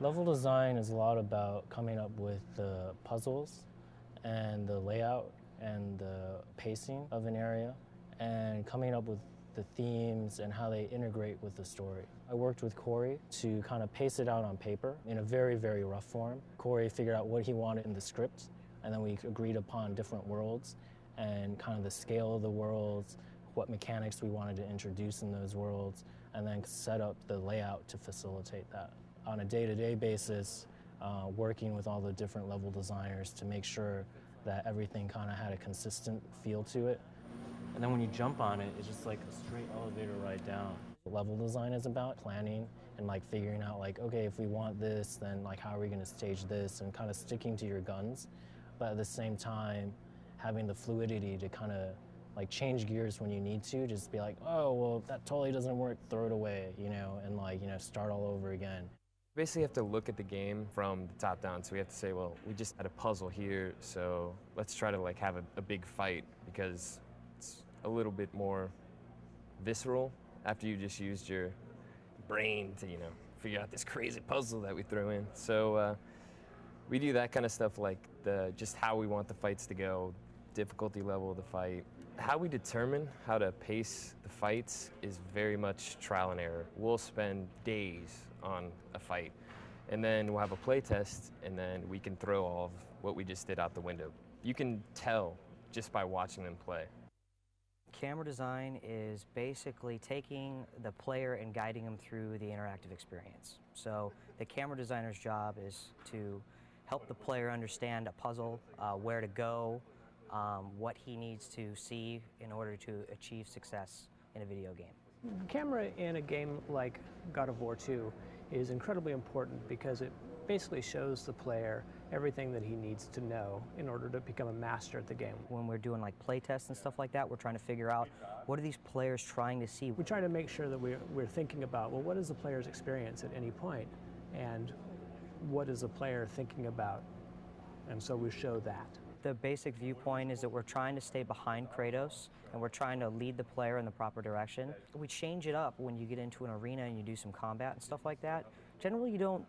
Level design is a lot about coming up with the puzzles and the layout and the pacing of an area and coming up with the themes and how they integrate with the story. I worked with Corey to kind of pace it out on paper in a very, very rough form. Corey figured out what he wanted in the script, and then we agreed upon different worlds and kind of the scale of the worlds, what mechanics we wanted to introduce in those worlds, and then set up the layout to facilitate that. On a day-to-day basis, working with all the different level designers to make sure that everything kind of had a consistent feel to it. And then when you jump on it, it's just like a straight elevator ride down. Level design is about planning and like figuring out like, okay, if we want this, then like how are we gonna stage this, and kind of sticking to your guns, but at the same time, having the fluidity to kind of like change gears when you need to, just be like, oh, well, that totally doesn't work, throw it away, and like, start all over again. Basically, you have to look at the game from the top down. So we have to say, well, we just had a puzzle here, so let's try to like have a big fight, because it's a little bit more visceral after you just used your brain to, figure out this crazy puzzle that we throw in. So we do that kind of stuff, like just how we want the fights to go, difficulty level of the fight. How we determine how to pace the fights is very much trial and error. We'll spend days on a fight, and then we'll have a play test, and then we can throw all of what we just did out the window. You can tell just by watching them play. Camera design is basically taking the player and guiding them through the interactive experience. So the camera designer's job is to help the player understand a puzzle, where to go, what he needs to see in order to achieve success in a video game. Camera in a game like God of War 2 is incredibly important because it basically shows the player everything that he needs to know in order to become a master at the game. When we're doing like play tests and stuff like that, we're trying to figure out what are these players trying to see. We try to make sure that we're thinking about, well, what is the player's experience at any point, and what is the player thinking about, and so we show that. The basic viewpoint is that we're trying to stay behind Kratos, and we're trying to lead the player in the proper direction. We change it up when you get into an arena and you do some combat and stuff like that. Generally, you don't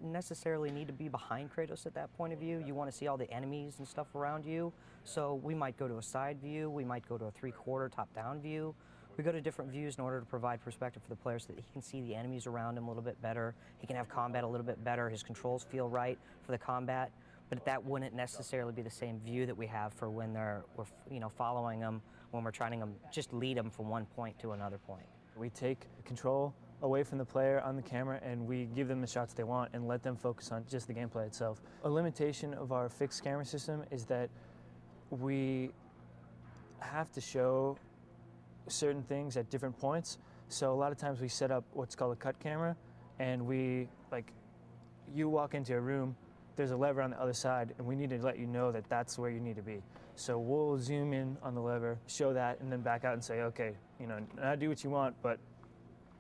necessarily need to be behind Kratos at that point of view. You want to see all the enemies and stuff around you. So we might go to a side view, we might go to a 3/4 top-down view. We go to different views in order to provide perspective for the player so that he can see the enemies around him a little bit better. He can have combat a little bit better. His controls feel right for the combat. But that wouldn't necessarily be the same view that we have for when we're following them, when we're trying to just lead them from one point to another point. We take control away from the player on the camera, and we give them the shots they want and let them focus on just the gameplay itself. A limitation of our fixed camera system is that we have to show certain things at different points. So a lot of times we set up what's called a cut camera, and you walk into a room, there's a lever on the other side, and we need to let you know that that's where you need to be. So we'll zoom in on the lever, show that, and then back out and say, okay, now do what you want, but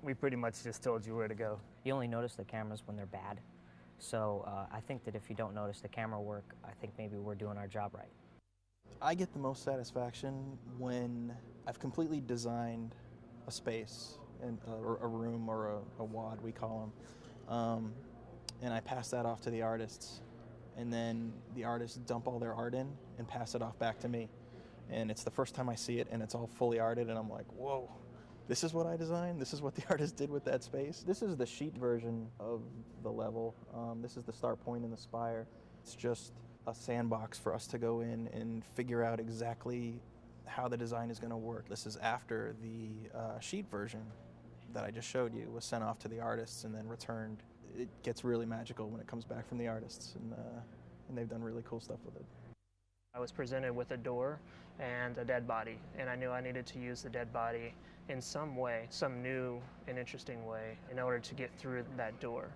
we pretty much just told you where to go. You only notice the cameras when they're bad. So I think that if you don't notice the camera work, I think maybe we're doing our job right. I get the most satisfaction when I've completely designed a space, or a room, or a WAD, we call them, and I pass that off to the artists, and then the artists dump all their art in and pass it off back to me. And it's the first time I see it, and it's all fully arted, and I'm like, whoa, this is what I designed? This is what the artist did with that space? This is the sheet version of the level. This is the start point and the spire. It's just a sandbox for us to go in and figure out exactly how the design is going to work. This is after the sheet version that I just showed you was sent off to the artists and then returned. It gets really magical when it comes back from the artists, and they've done really cool stuff with it. I was presented with a door and a dead body, and I knew I needed to use the dead body in some way, some new and interesting way, in order to get through that door.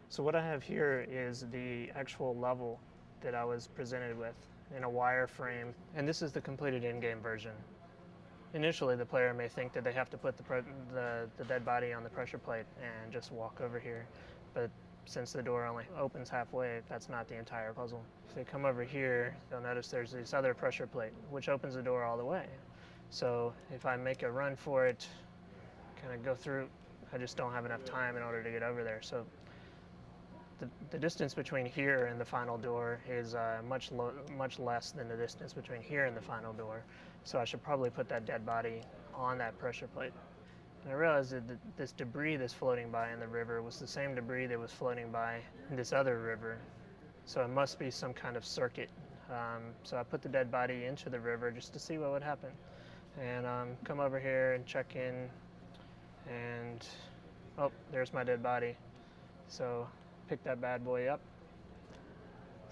So what I have here is the actual level that I was presented with in a wireframe, and this is the completed in-game version. Initially, the player may think that they have to put the dead body on the pressure plate and just walk over here, but since the door only opens halfway, that's not the entire puzzle. If they come over here, you'll notice there's this other pressure plate, which opens the door all the way. So if I make a run for it, kind of go through, I just don't have enough time in order to get over there. So The distance between here and the final door is much less than the distance between here and the final door. So I should probably put that dead body on that pressure plate. And I realized that this debris that's floating by in the river was the same debris that was floating by in this other river. So it must be some kind of circuit. So I put the dead body into the river just to see what would happen. And come over here and check in, and oh, there's my dead body. So pick that bad boy up,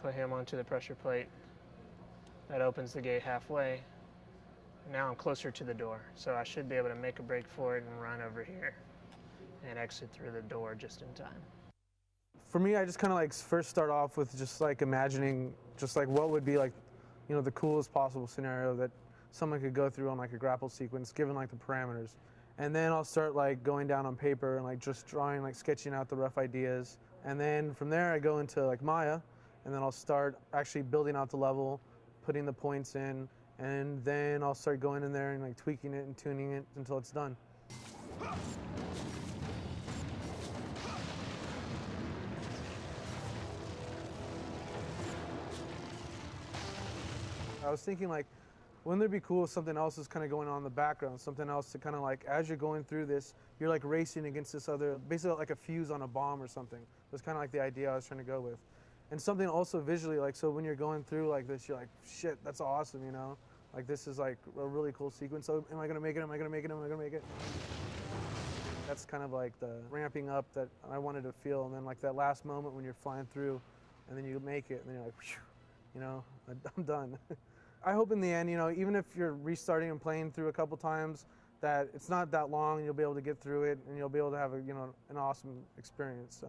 put him onto the pressure plate. That opens the gate halfway. Now I'm closer to the door, so I should be able to make a break for it and run over here and exit through the door just in time. For me, I just kind of like first start off with just like imagining just like what would be like, you know, the coolest possible scenario that someone could go through on like a grapple sequence, given like the parameters. And then I'll start like going down on paper and like just drawing, like sketching out the rough ideas. And then from there I go into like Maya, and then I'll start actually building out the level, putting the points in, and then I'll start going in there and like tweaking it and tuning it until it's done. I was thinking like, wouldn't it be cool if something else is kind of going on in the background, something else to kind of like, as you're going through this, you're like racing against this other, basically like a fuse on a bomb or something. That's kind of like the idea I was trying to go with. And something also visually, like, so when you're going through like this, you're like, shit, that's awesome, you know? Like this is like a really cool sequence. So am I gonna make it, am I gonna make it, am I gonna make it? That's kind of like the ramping up that I wanted to feel. And then like that last moment when you're flying through and then you make it and then you're like, whew, you know, I'm done. I hope in the end, you know, even if you're restarting and playing through a couple times, that it's not that long and you'll be able to get through it and you'll be able to have a, you know, an awesome experience. So.